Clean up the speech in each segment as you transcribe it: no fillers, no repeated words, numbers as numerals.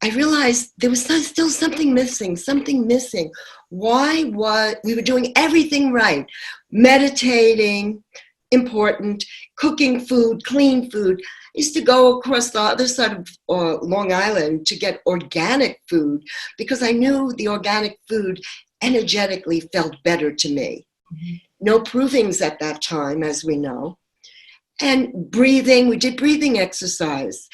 I realized there was still something missing. Why was we were doing everything right, meditating, important, cooking food, clean food. I used to go across the other side of Long Island to get organic food because I knew the organic food energetically felt better to me. Mm-hmm. No provings at that time, as we know. And breathing, we did breathing exercise.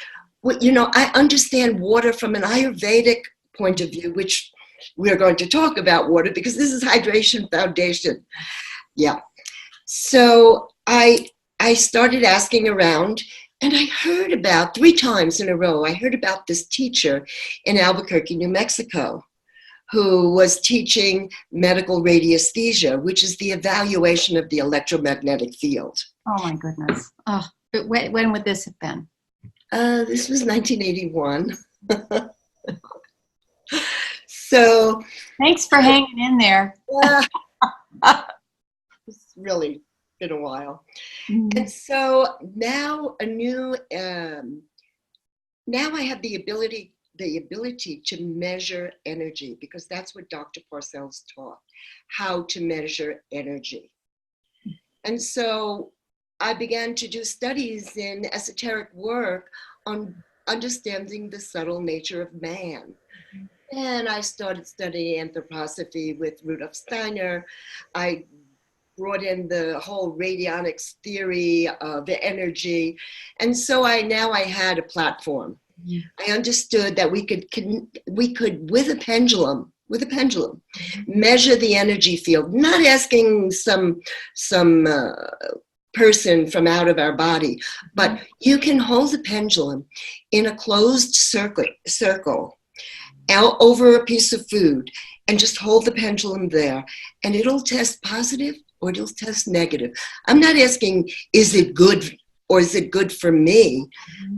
I understand water from an Ayurvedic point of view, which we're going to talk about water because this is Hydration Foundation. Yeah. So I started asking around, and I heard about 3 times in a row, I heard about this teacher in Albuquerque, New Mexico, who was teaching medical radiesthesia, which is the evaluation of the electromagnetic field. Oh my goodness. Oh, but when would this have been? This was 1981. So thanks for hanging in there. It's really been a while. Mm-hmm. And so now now I have the ability to measure energy, because that's what Dr. Parcells taught, how to measure energy. And so I began to do studies in esoteric work on understanding the subtle nature of man. And I started studying anthroposophy with Rudolf Steiner. I brought in the whole radionics theory of the energy. And so I had a platform. I understood that we could with a pendulum, measure the energy field, not asking some person from out of our body, but you can hold the pendulum in a closed circle out over a piece of food and just hold the pendulum there, and it'll test positive or it'll test negative. I'm not asking, is it good or is it good for me?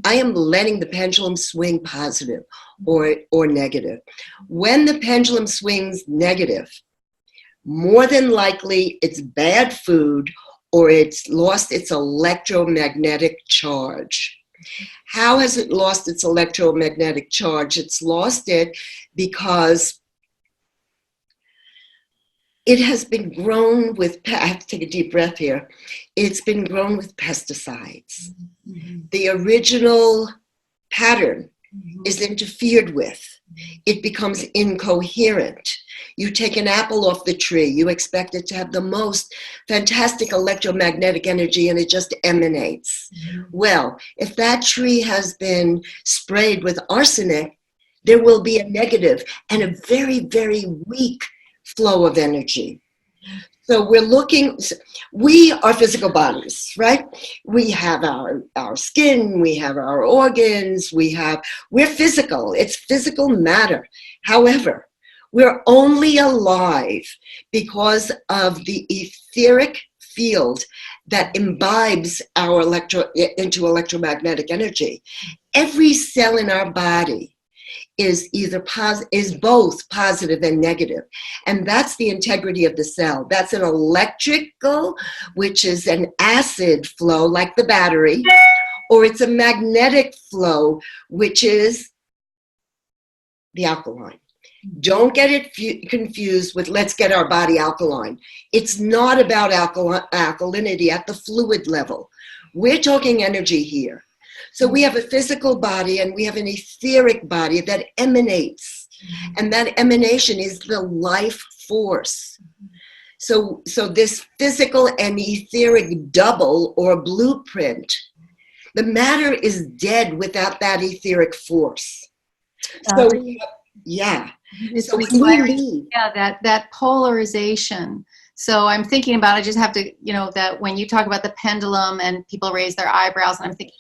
I am letting the pendulum swing positive or negative. When the pendulum swings negative, more than likely it's bad food or it's lost its electromagnetic charge. How has it lost its electromagnetic charge? It's lost it because it has been grown with, I have to take a deep breath here, it's been grown with pesticides. Mm-hmm. The original pattern is interfered with. It becomes incoherent. You take an apple off the tree, you expect it to have the most fantastic electromagnetic energy, and it just emanates. Mm-hmm. Well, if that tree has been sprayed with arsenic, there will be a negative and a very, very weak flow of energy. So we are physical bodies, right? We have our skin, we have our organs, we're physical. It's physical matter. However, we're only alive because of the etheric field that imbibes our into electromagnetic energy. Every cell in our body is both positive and negative. And that's the integrity of the cell. That's an electrical, which is an acid flow like the battery, or it's a magnetic flow, which is the alkaline. Don't get it confused with let's get our body alkaline. It's not about alkalinity at the fluid level. We're talking energy here. So we have a physical body and we have an etheric body that emanates. And that emanation is the life force. So this physical and etheric double or blueprint, the matter is dead without that etheric force. So yeah. So that polarization. So I'm thinking about, I just have to, that when you talk about the pendulum and people raise their eyebrows, and I'm thinking,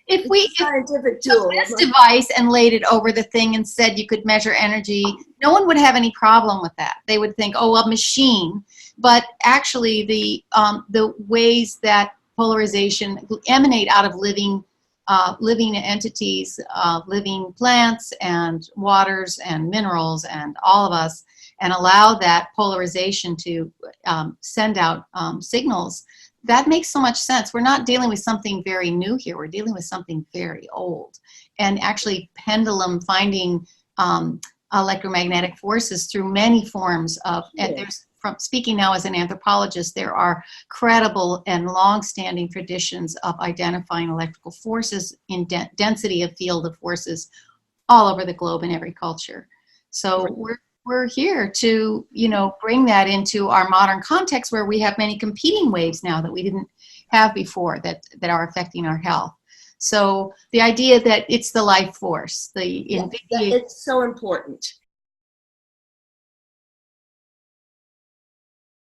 if we took this device and laid it over the thing and said you could measure energy, no one would have any problem with that. They would think, oh, a machine. But actually the ways that polarization emanate out of living entities, living plants and waters and minerals and all of us, and allow that polarization to send out signals that makes so much sense. We're not dealing with something very new here. We're dealing with something very old. And actually pendulum finding electromagnetic forces through many forms of, and there's, from speaking now as an anthropologist, there are credible and long-standing traditions of identifying electrical forces in density of field of forces all over the globe in every culture. So we're here to, bring that into our modern context where we have many competing waves now that we didn't have before that are affecting our health. So the idea that it's the life force, it's so important.